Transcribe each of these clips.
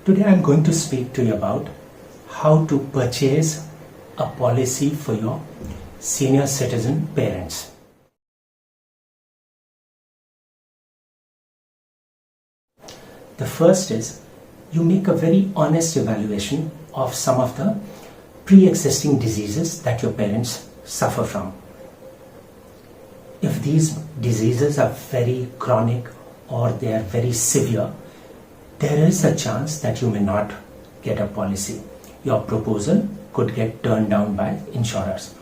Today I'm going to speak to you about how to purchase a policy for your senior citizen parents. The first is you make a very honest evaluation of some of the pre-existing diseases that your parents suffer from. If these diseases are very chronic or they are very severe, there is a chance that you may not get a policy. Your proposal could get turned down by insurers.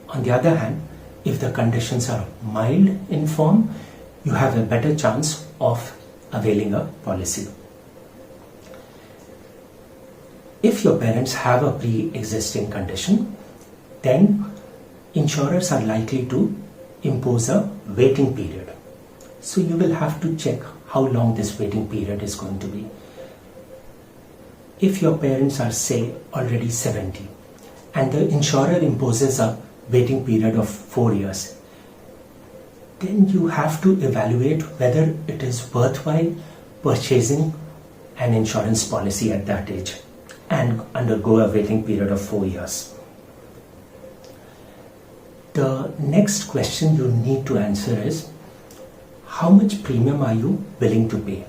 On the other hand, if the conditions are mild in form, you have a better chance of availing a policy. If your parents have a pre-existing condition, then insurers are likely to impose a waiting period. So you will have to check how long this waiting period is going to be. If your parents are, say, already 70 and the insurer imposes a waiting period of 4 years, then you have to evaluate whether it is worthwhile purchasing an insurance policy at that age and undergo a waiting period of 4 years. The next question you need to answer is, how much premium are you willing to pay?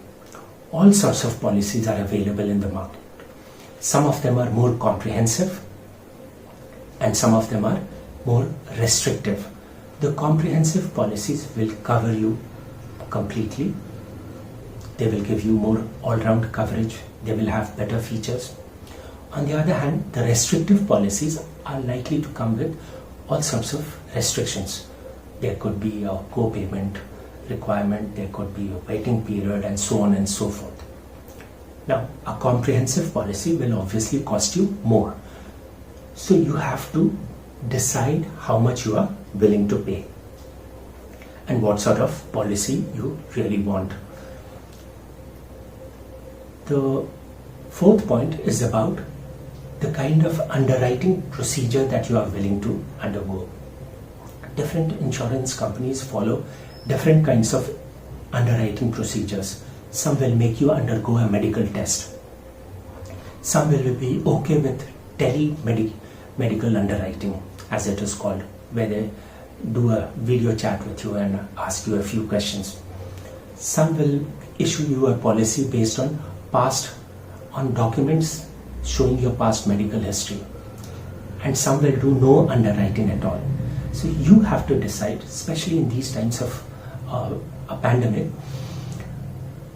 All sorts of policies are available in the market. Some of them are more comprehensive and some of them are more restrictive. The comprehensive policies will cover you completely. They will give you more all-round coverage. They will have better features. On the other hand, the restrictive policies are likely to come with all sorts of restrictions. There could be a co-payment requirement, there could be a waiting period, and so on and so forth. Now, a comprehensive policy will obviously cost you more. So you have to decide how much you are willing to pay and what sort of policy you really want. The fourth point is about the kind of underwriting procedure that you are willing to undergo. Different insurance companies follow different kinds of underwriting procedures. Some will make you undergo a medical test. Some will be okay with medical underwriting, as it is called, where they do a video chat with you and ask you a few questions. Some will issue you a policy based on documents showing your past medical history, and some will do no underwriting at all. So you have to decide, especially in these times of a pandemic,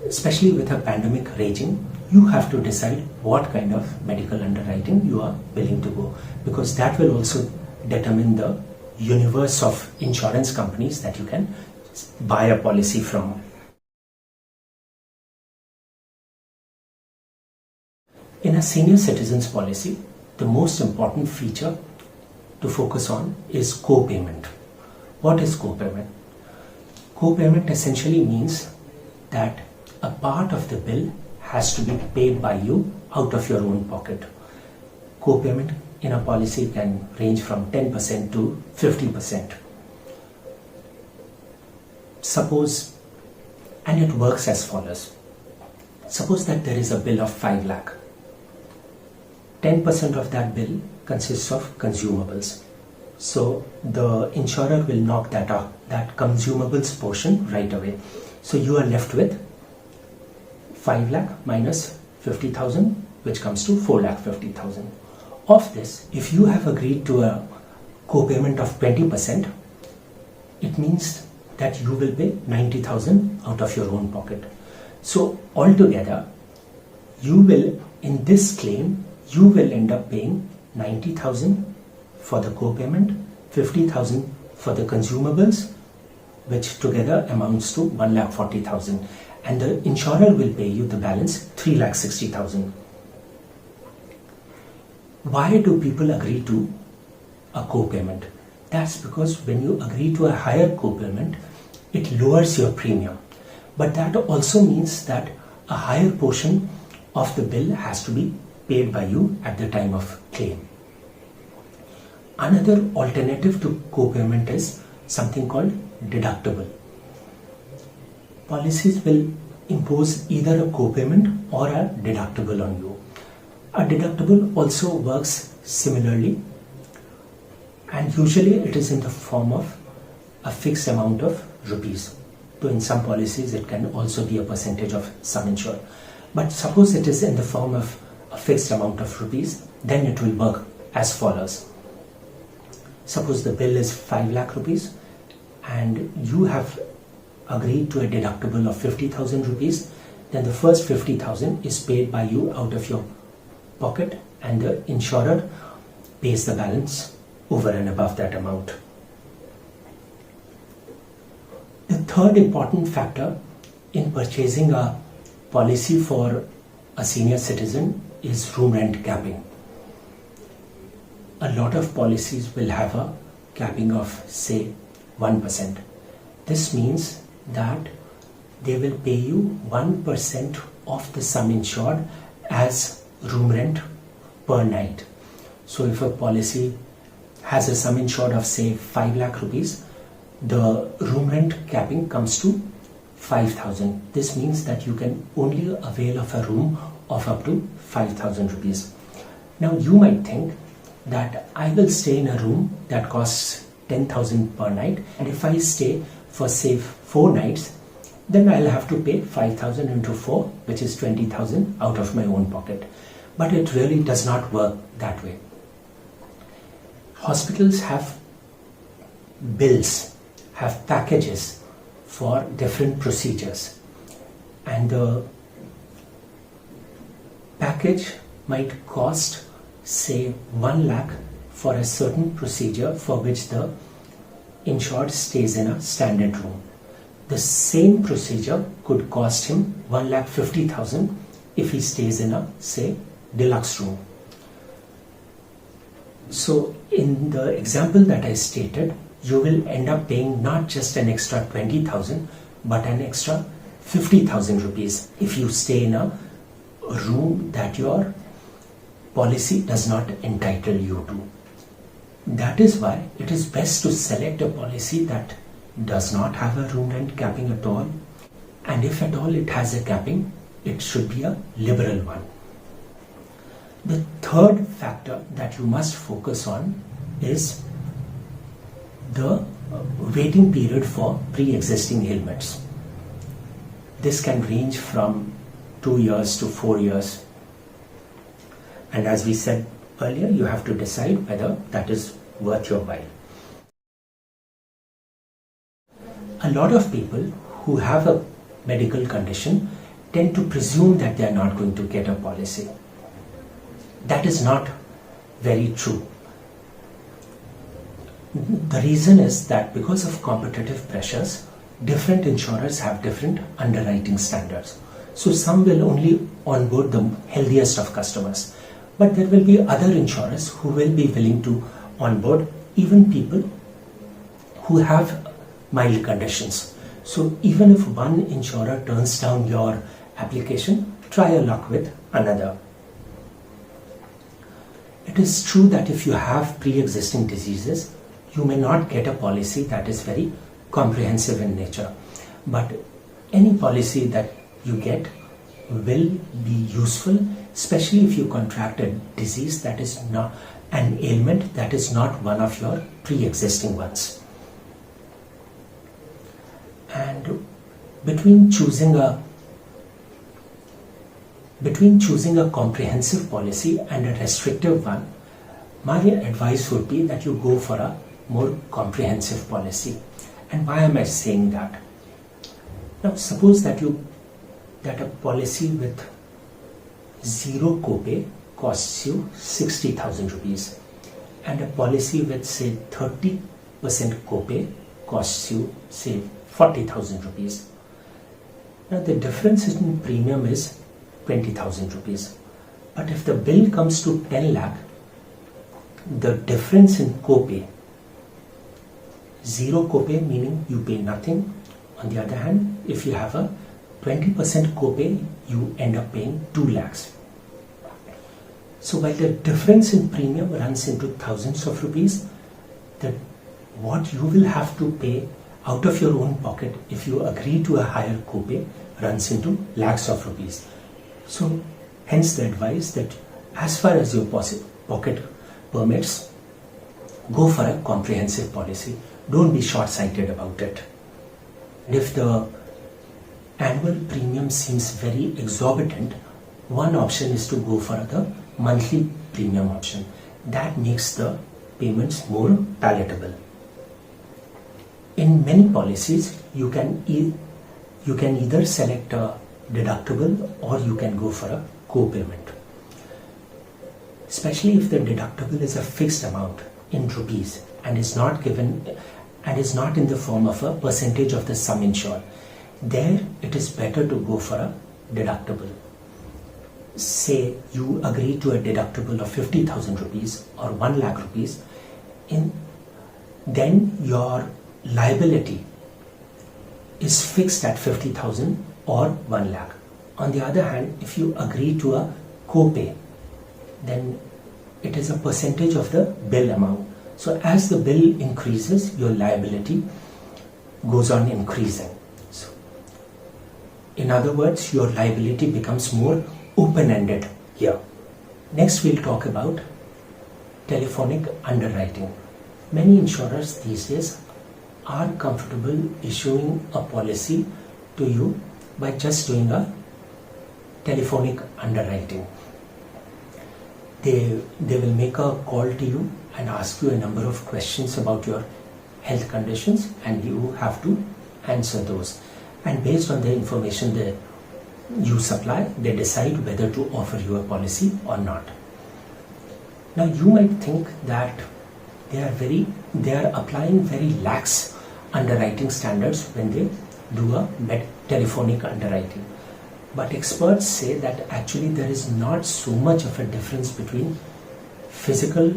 especially with a pandemic raging, you have to decide what kind of medical underwriting you are willing to go, because that will also determine the universe of insurance companies that you can buy a policy from. In a senior citizens policy, the most important feature to focus on is co-payment. What is co-payment? Co-payment essentially means that a part of the bill has to be paid by you out of your own pocket. Co-payment in a policy can range from 10% to 50%. Suppose, and it works as follows. Suppose that there is a bill of 5 lakh. 10% of that bill consists of consumables. So the insurer will knock that consumables portion right away. So you are left with 5 lakh minus 50,000, which comes to 4,50,000. Of this, if you have agreed to a co-payment of 20%, it means that you will pay 90,000 out of your own pocket. So altogether, you will, in this claim, you will end up paying 90,000 for the co-payment, 50,000 for the consumables, which together amounts to 1,40,000, and the insurer will pay you the balance 3,60,000. Why do people agree to a co-payment? That's because when you agree to a higher co-payment, it lowers your premium. But that also means that a higher portion of the bill has to be paid by you at the time of claim. Another alternative to co-payment is something called deductible. Policies will impose either a co-payment or a deductible on you. A deductible also works similarly, and usually it is in the form of a fixed amount of rupees. So in some policies it can also be a percentage of sum insured. But suppose it is in the form of a fixed amount of rupees, then it will work as follows. Suppose the bill is 5 lakh rupees and you have agreed to a deductible of 50,000 rupees, then the first 50,000 is paid by you out of your pocket and the insurer pays the balance over and above that amount. The third important factor in purchasing a policy for a senior citizen is room rent capping. A lot of policies will have a capping of say 1%. This means that they will pay you 1% of the sum insured as room rent per night. So if a policy has a sum insured of say 5 lakh rupees, the room rent capping comes to 5,000. This means that you can only avail of a room of up to 5,000 rupees. Now you might think that I will stay in a room that costs 10,000 per night, and if I stay for say 4 nights, then I'll have to pay 5,000 into 4, which is 20,000 out of my own pocket. But it really does not work that way. Hospitals have bills, have packages for different procedures, and the package might cost say 1 lakh for a certain procedure for which the insured stays in a standard room. The same procedure could cost him 1,50,000 if he stays in a say deluxe room. So in the example that I stated, you will end up paying not just an extra 20,000 but an extra 50,000 rupees if you stay in a room that your policy does not entitle you to. That is why it is best to select a policy that does not have a room rent capping at all, and if at all it has a capping, it should be a liberal one. The third factor that you must focus on is the waiting period for pre-existing ailments. This can range from 2 years to 4 years, and as we said earlier, you have to decide whether that is worth your while. A lot of people who have a medical condition tend to presume that they are not going to get a policy. That is not very true. The reason is that because of competitive pressures, different insurers have different underwriting standards. So some will only onboard the healthiest of customers, but there will be other insurers who will be willing to onboard even people who have mild conditions. So even if one insurer turns down your application, try your luck with another. It is true that if you have pre-existing diseases, you may not get a policy that is very comprehensive in nature, but any policy that you get will be useful, especially if you contract a disease that is not an ailment that is not one of your pre-existing ones. And between choosing a comprehensive policy and a restrictive one, my advice would be that you go for a more comprehensive policy. And why am I saying that? Now suppose that a policy with zero copay costs you 60,000 rupees, and a policy with say 30% copay costs you say 40,000 rupees. Now the difference in premium is 20,000 rupees. But if the bill comes to 10 lakh, the difference in copay, zero copay meaning you pay nothing. On the other hand, if you have a 20% copay, you end up paying 2 lakhs. So while the difference in premium runs into thousands of rupees, what you will have to pay out of your own pocket if you agree to a higher copay runs into lakhs of rupees. So hence the advice that as far as your pocket permits, go for a comprehensive policy. Don't be short-sighted about it. If the annual premium seems very exorbitant, one option is to go for the monthly premium option. That makes the payments more palatable. In many policies, you can either select a deductible or you can go for a co-payment. Especially if the deductible is a fixed amount in rupees and is not given and is not in the form of a percentage of the sum insured, there it is better to go for a deductible. Say you agree to a deductible of 50,000 rupees or 1 lakh rupees, then your liability is fixed at 50,000 or 1 lakh. On the other hand, if you agree to a co-pay, then it is a percentage of the bill amount. So as the bill increases, your liability goes on increasing. So, in other words, your liability becomes more open-ended here. Next, we'll talk about telephonic underwriting. Many insurers these days are comfortable issuing a policy to you by just doing a telephonic underwriting. They will make a call to you and ask you a number of questions about your health conditions, and you have to answer those. And based on the information that you supply, they decide whether to offer you a policy or not. Now you might think that they are applying very lax underwriting standards when they do a telephonic underwriting. But experts say that actually there is not so much of a difference between physical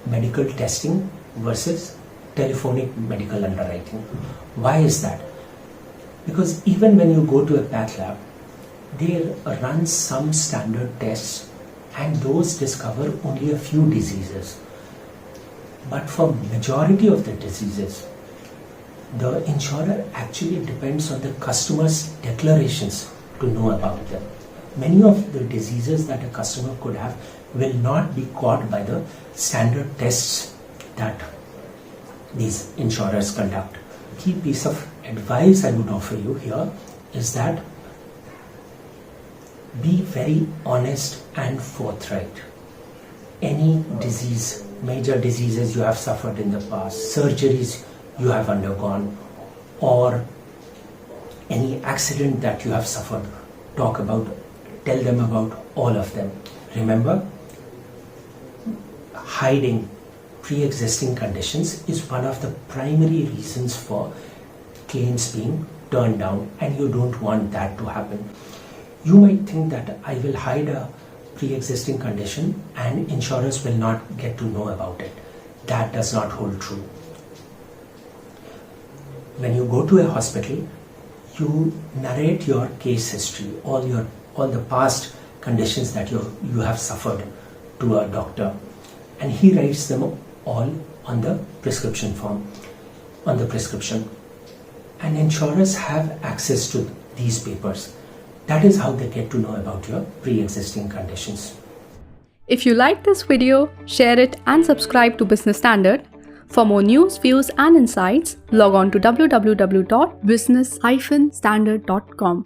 medical testing versus telephonic medical underwriting. Why is that? Because even when you go to a path lab, they run some standard tests and those discover only a few diseases. But for majority of the diseases, the insurer actually depends on the customer's declarations to know about them. Many of the diseases that a customer could have will not be caught by the standard tests that these insurers conduct. Key piece of advice I would offer you here is that be very honest and forthright. Any disease, major diseases you have suffered in the past, surgeries you have undergone, or any accident that you have suffered, tell them about all of them. Remember, hiding pre-existing conditions is one of the primary reasons for claims being turned down, and you don't want that to happen. You might think that I will hide a pre-existing condition and insurers will not get to know about it. That does not hold true. When you go to a hospital, you narrate your case history, all the past conditions that you have suffered to a doctor, and he writes them all on the prescription form, on the prescription. And insurers have access to these papers. That is how they get to know about your pre-existing conditions. If you like this video, share it and subscribe to Business Standard. For more news, views and insights, log on to www.business-standard.com.